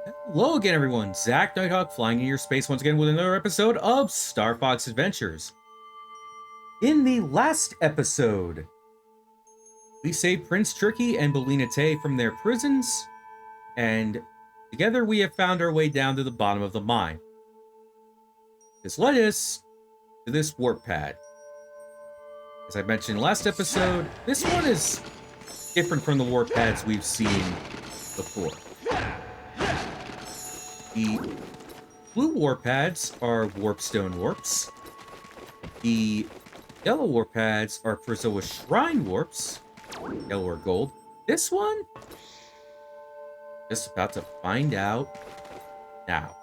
Hello again, everyone. Zach Nighthawk flying in your space once again with another episode of Star Fox Adventures. In the last episode, we saved Prince Tricky and Bellina Tay from their prisons, and together we have found our way down to the bottom of the mine. This led us to this warp pad. As I mentioned last episode, this one is different from the warp pads we've seen before. The blue warp pads are warpstone warps. The yellow warp pads are Prizoa Shrine warps, yellow or gold. This one, just about to find out now.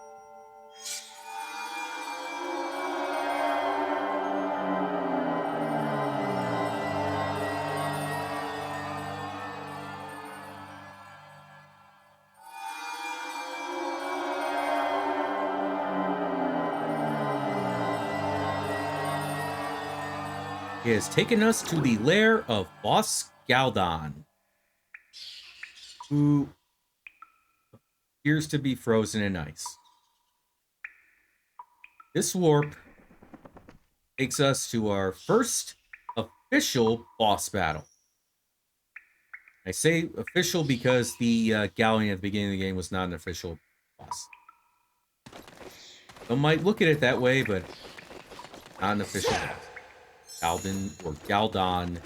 It has taken us to the lair of Boss Galdon, who appears to be frozen in ice. This warp takes us to our first official boss battle. I say official because the galleon at the beginning of the game was not an official boss. Some might look at it that way, but not an official boss. Galdon or Galdon.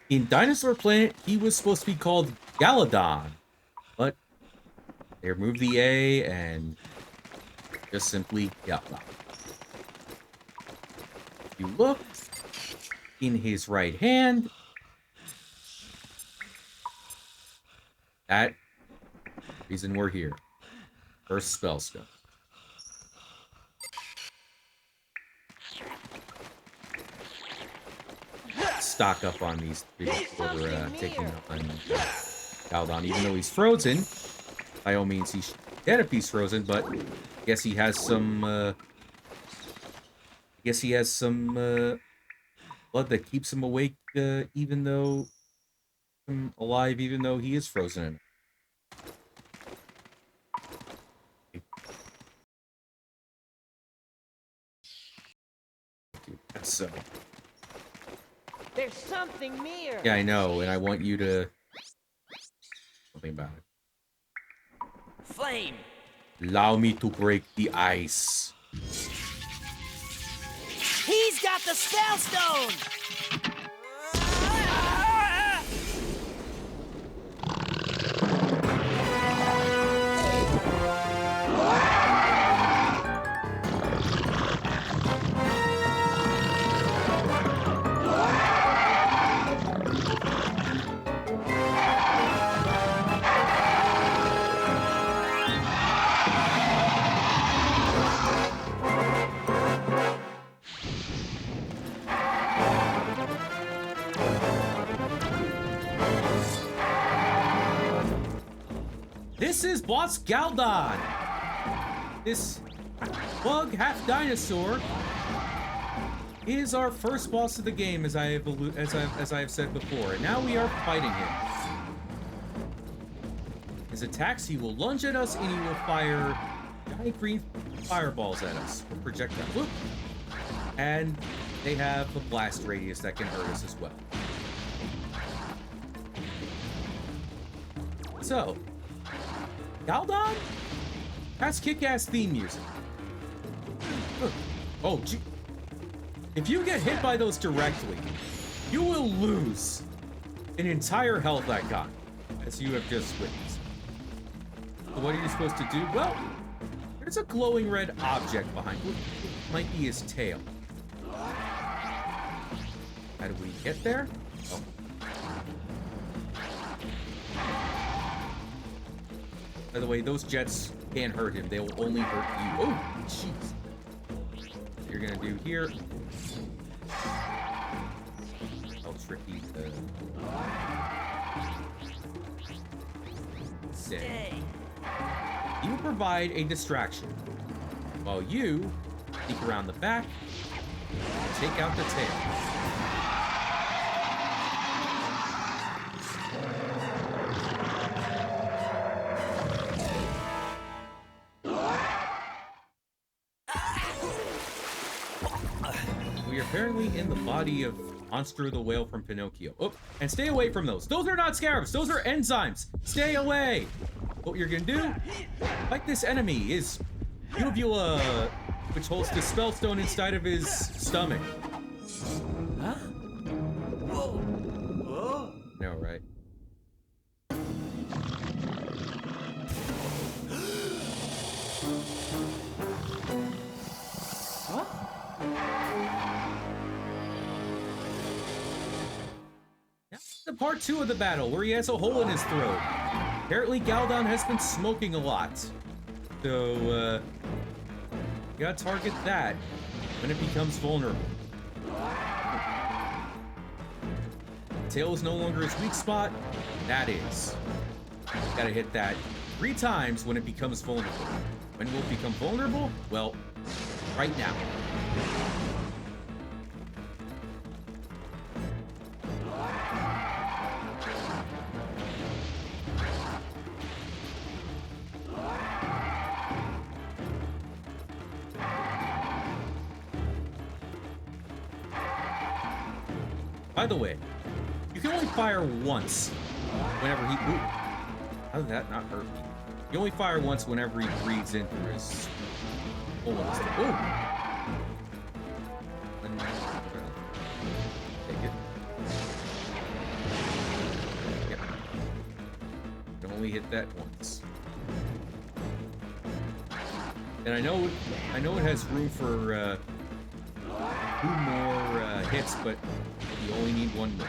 In Dinosaur Planet, he was supposed to be called Galladon, but they removed the A and just simply Galdon. If you look in his right hand, that reason we're here. First SpellStone. Stock up on these three before taking on Galdon, even though he's frozen. By all means, he's dead if he's frozen, but I guess he has some. Blood that keeps him awake, even though alive, even though he is frozen. So. There's something near. Yeah, I know, and I want you to something about it. Flame. Allow me to break the ice. He's got the SpellStone. This is Boss Galdon. This bug half dinosaur is our first boss of the game, as I have said before, and now we are fighting him. His attacks, he will lunge at us and he will fire giant green fireballs at us, or projectiles. Look. And they have a blast radius that can hurt us as well. So, Galdon has kick-ass theme music. Oh, gee. If you get hit by those directly, you will lose an entire health icon, as you have just witnessed. So what are you supposed to do? Well, there's a glowing red object behind what might be his tail. How do we get there? Oh. By the way, those jets can't hurt him. They will only hurt you. Oh, jeez. What you're gonna do here. How tricky to say. He will provide a distraction while you sneak around the back and take out the tail. we are apparently in the body of Monster the Whale from Pinocchio. Oh, and stay away from those. Those are not scarabs. Those are enzymes. Stay away. What you're gonna do, fight this enemy, is Uvula, which holds the SpellStone inside of his stomach. Huh? Whoa. Whoa. No, right? What? That's the part 2 of the battle, where he has a hole in his throat. Apparently, Galdon has been smoking a lot. So, you gotta target that when it becomes vulnerable. Tail is no longer his weak spot. That is. Gotta hit that 3 times when it becomes vulnerable. When will it become vulnerable? Well, right now. By the way, you can only fire once whenever he... Ooh, how did that not hurt me? You only fire once whenever he breathes in through his hole in his throat. Ooh! Take it. Yep. You can only hit that once. And I know it has room for 2 more hits, but you only need 1 more.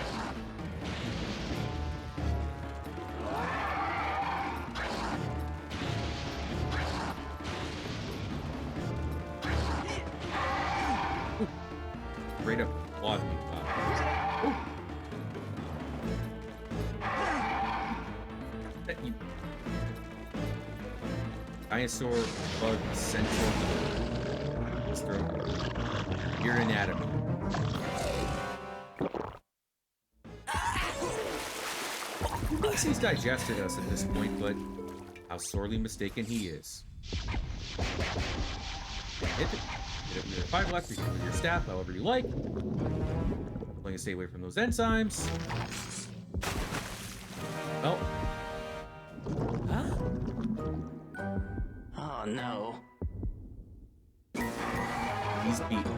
Ooh. Straight up clawed me. Wow. That you... Dinosaur bug central his throat. Your anatomy. He thinks he's digested us at this point, but how sorely mistaken he is. Hit it. Hit it with your 5 left, you can with your staff, however you like. Long as stay away from those enzymes. Oh. Huh? Oh no. He's beaten.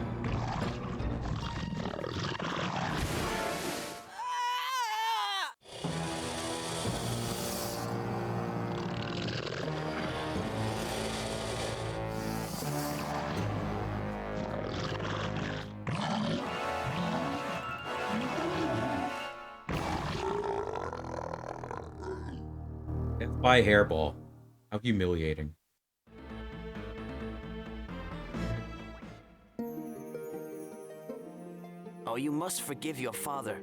Death by hairball. How humiliating. Oh, you must forgive your father.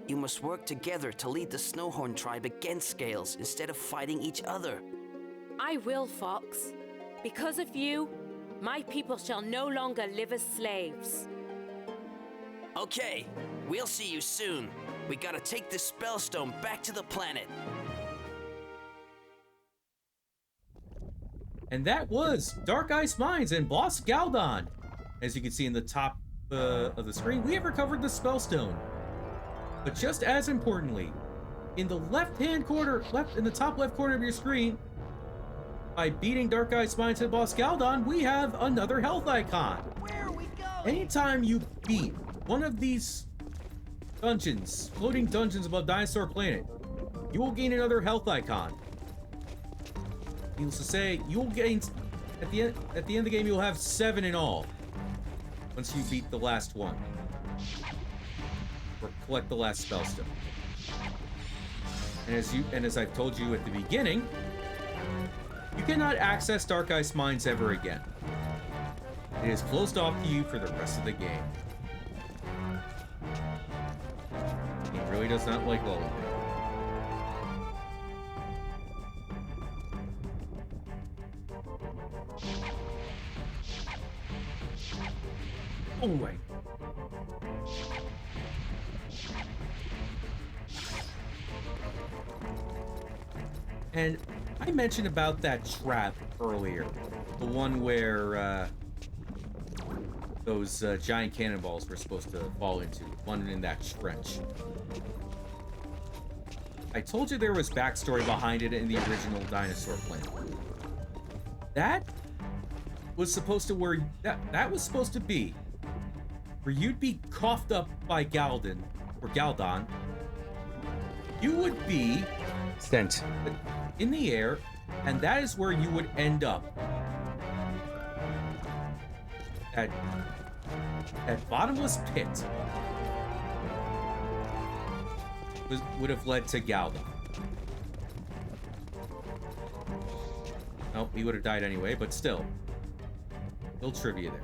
You must work together to lead the Snowhorn tribe against Scales instead of fighting each other. I will, Fox. Because of you, my people shall no longer live as slaves. Okay, we'll see you soon. We gotta take this SpellStone back to the planet. And that was Dark Ice Mines and Boss Galdon. As you can see in the top of the screen, we have recovered the SpellStone. But just as importantly, in the left-hand corner, in the top left corner of your screen, by beating Dark Ice Mines and Boss Galdon, we have another health icon. Where are we going? Anytime you beat one of these dungeons, floating dungeons above Dinosaur Planet, you will gain another health icon. Needless to say, you'll gain at the end of the game. You'll have 7 in all once you beat the last one or collect the last SpellStone. And as I've told you at the beginning, you cannot access Dark Ice Mines ever again. It is closed off to you for the rest of the game. He really does not like all of it. Oh my. And I mentioned about that trap earlier. The one where those giant cannonballs were supposed to fall into, one in that trench. I told you there was backstory behind it in the original Dinosaur planet. That was supposed to that was supposed to be where you'd be coughed up by Galdon or Galdon. You would be sent in the air, and that is where you would end up. That bottomless pit would have led to Galdon. Nope, he would have died anyway, but still. Little trivia there.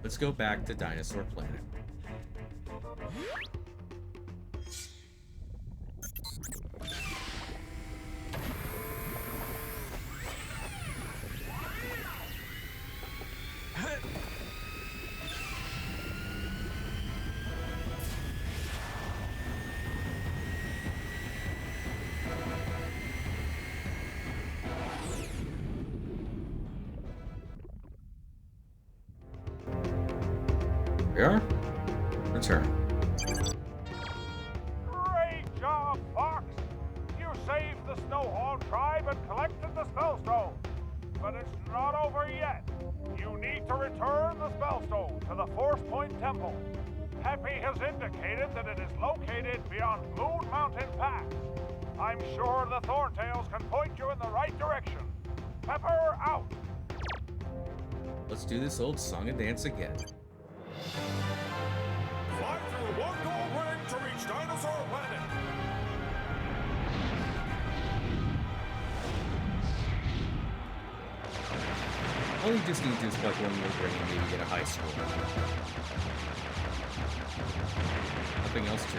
Let's go back to Dinosaur Planet. We are? Return. Great job, Fox! You saved the Snowhorn tribe and collected the SpellStone. But it's not over yet. You need to return the SpellStone to the Force Point Temple. Happy has indicated that it is located beyond Moon Mountain Pass. I'm sure the Thorntails can point you in the right direction. Pepper out! Let's do this old song and dance again. Fly through one gold ring to reach Dinosaur Planet. All you just need to do is collect one more ring and maybe get a high score. Nothing else to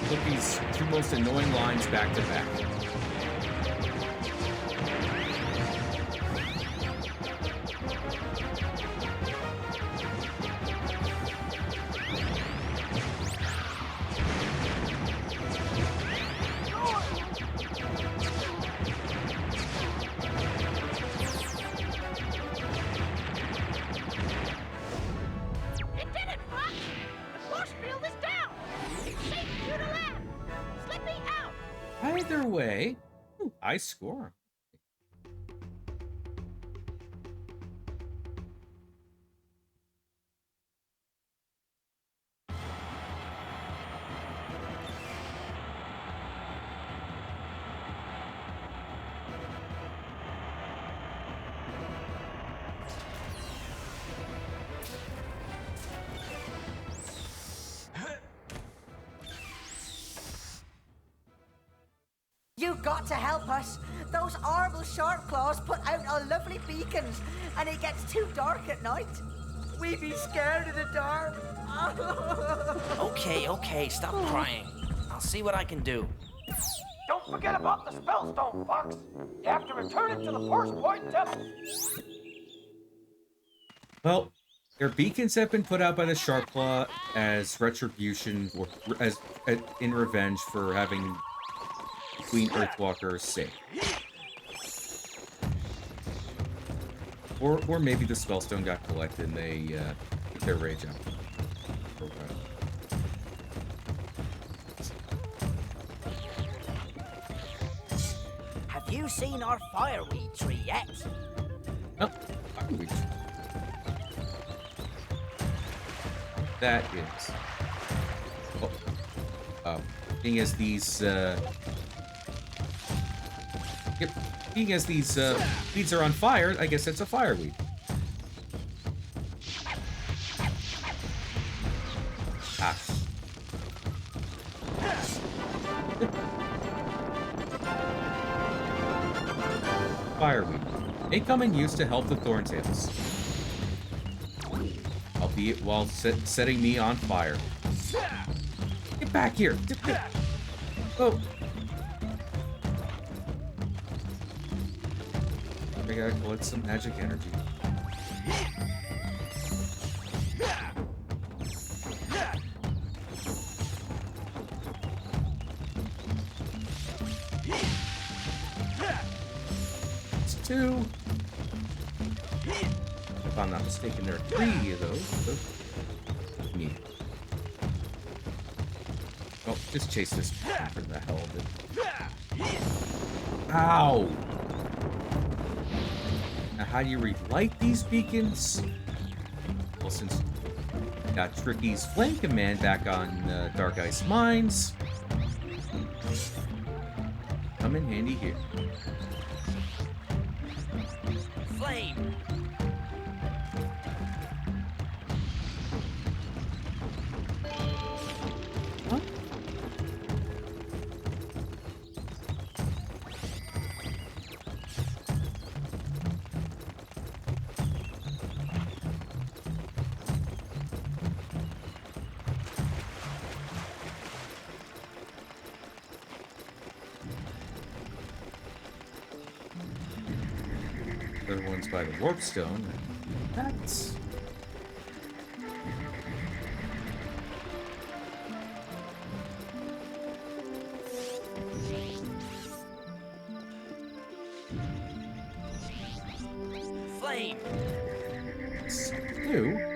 Put these two most annoying lines back to back. Either way, I score. You've got to help us. Those horrible shark claws put out our lovely beacons, and it gets too dark at night. We be scared of the dark. Okay, stop crying. I'll see what I can do. Don't forget about the SpellStone, Fox. You have to return it to the Force Point Temple. Well, their beacons have been put out by the Sharkclaw as retribution, or as in revenge for having Queen Earthwalker safe. Or maybe the Spellstone got collected and they took their rage out. Have you seen our fireweed tree yet? Oh, fireweed. That is. Being as these being as these weeds are on fire, I guess it's a fireweed. Ah. Fireweed. May come in use to help the Thorntails. while setting me on fire. Get back here! Oh! I gotta collect some magic energy. It's 2. If I'm not mistaken, there are 3 of those. Me. Oh, just chase this for the hell of it. Ow! Now, how do you relight these beacons? Well, since we got Tricky's Flame Command back on Dark Ice Mines, come in handy here. Flame! Huh? Other one's by the warp stone. That's Flame! 2.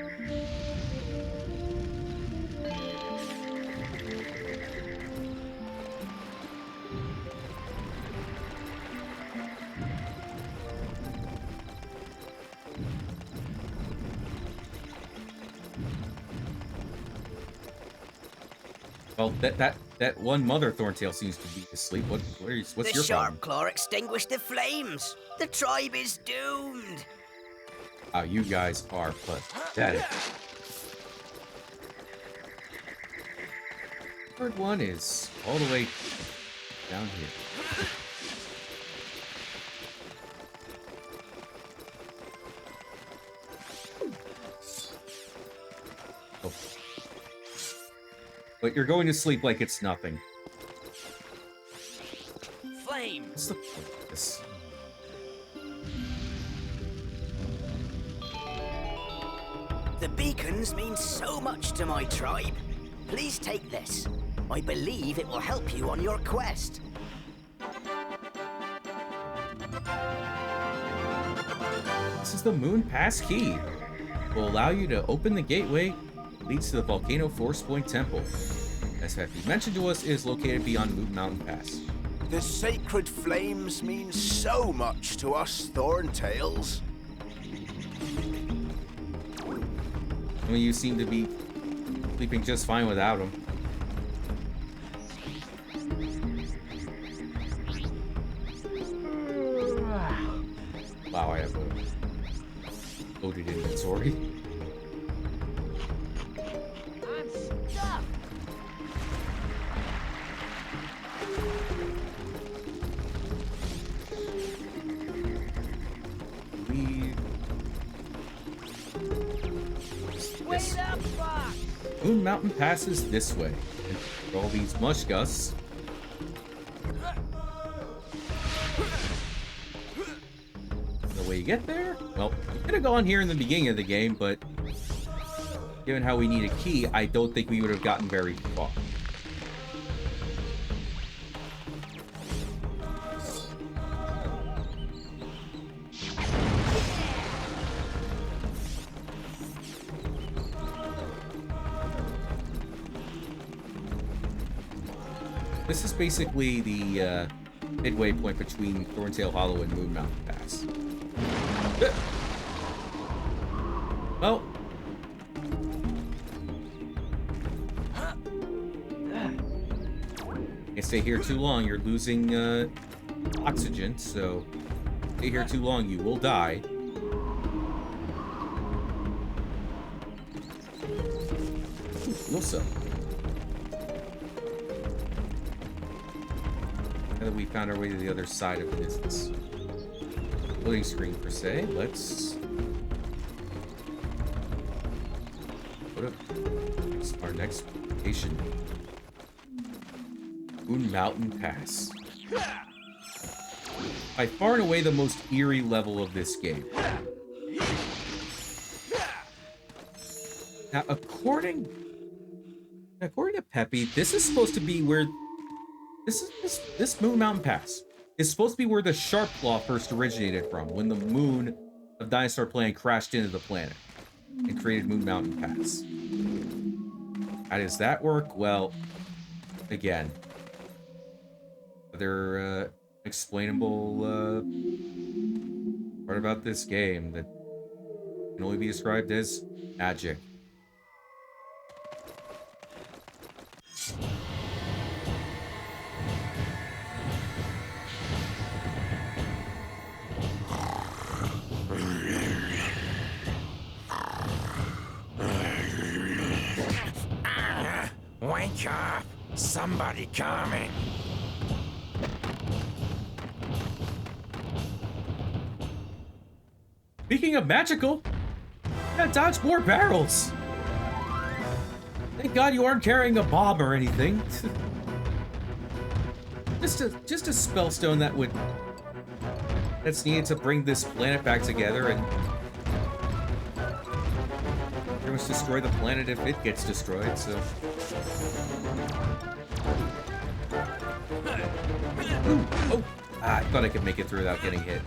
Well, that one Mother Thorntail seems to be asleep. What's The your Sharp problem? Claw extinguished the flames. The tribe is doomed. Oh, you guys are pathetic. Third one is all the way down here. Oh. But you're going to sleep like it's nothing. Flame! What's the point of this? The beacons mean so much to my tribe. Please take this. I believe it will help you on your quest. This is the Moon Pass key. It will allow you to open the gateway that leads to the Volcano Force Point Temple. As have been mentioned to us, it is located beyond Moon Mountain Pass. The sacred flames mean so much to us Thorntails. I mean, you seem to be sleeping just fine without them. Wow, I have a loaded inventory. I'm stuck. Wait up, Fox! Moon Mountain passes this way. And for all these mush gusts. The way you get there? Well, we could have gone here in the beginning of the game, but given how we need a key, I don't think we would have gotten very far. This is basically the midway point between Thorntail Hollow and Moon Mountain Pass. Well, can't stay here too long. You're losing oxygen, so stay here too long, you will die. Heal some. Now that we found our way to the other side of this loading screen per se, let's our next location. Moon Mountain Pass. By far and away the most eerie level of this game. Now, according to Peppy, this is supposed to be where this Moon Mountain Pass is supposed to be where the Sharp Claw first originated from, when the moon of Dinosaur Planet crashed into the planet and created Moon Mountain Pass. How does that work? Well, again, another explainable part about this game that can only be described as magic. Wake up! Somebody coming! Speaking of magical, yeah, dodge more barrels. Thank God you aren't carrying a bomb or anything. just a spellstone that's needed to bring this planet back together and pretty much destroy the planet if it gets destroyed. So. Ooh, oh, I thought I could make it through without getting hit.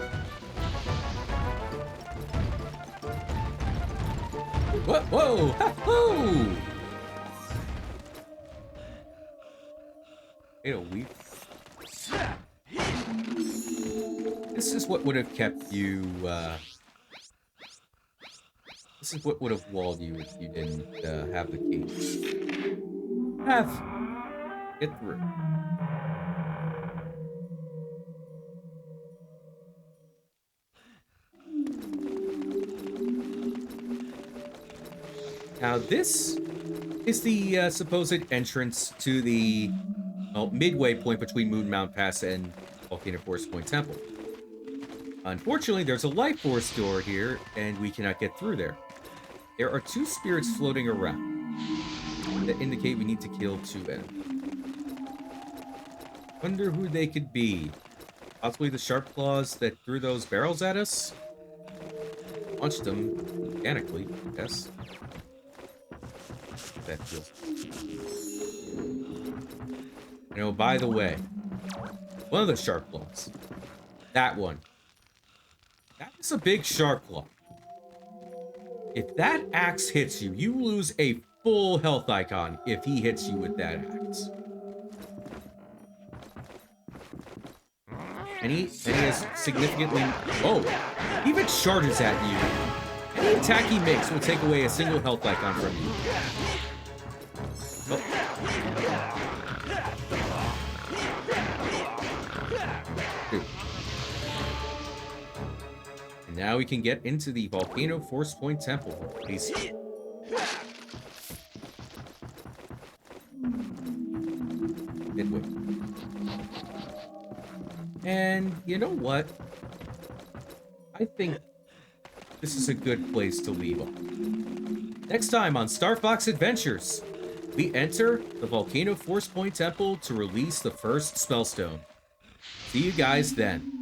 Whoa! Whoa! Whoa! It'll weep. This is what would have kept you, this is what would have walled you if you didn't, have the key. Get through. Now, this is the supposed entrance to the midway point between Moon Mountain Pass and Volcano Force Point Temple. Unfortunately, there's a life force door here, and we cannot get through there. There are two spirits floating around that indicate we need to kill two enemies. Wonder who they could be. Possibly the Sharp Claws that threw those barrels at us? Launched them mechanically, yes. That feels. You know, by the way, one of the Sharp Claws, that one, that is a big Sharp Claw. If that axe hits you, you lose a full health icon if he hits you with that axe. And he is significantly... Oh, he even charges at you. Any attack he makes will take away a single health icon from you. Oh. Dude. And now we can get into the Volcano Force Point Temple. Please. Midway. And you know what? I think this is a good place to leave off. Next time on Star Fox Adventures, we enter the Volcano Force Point Temple to release the first SpellStone. See you guys then.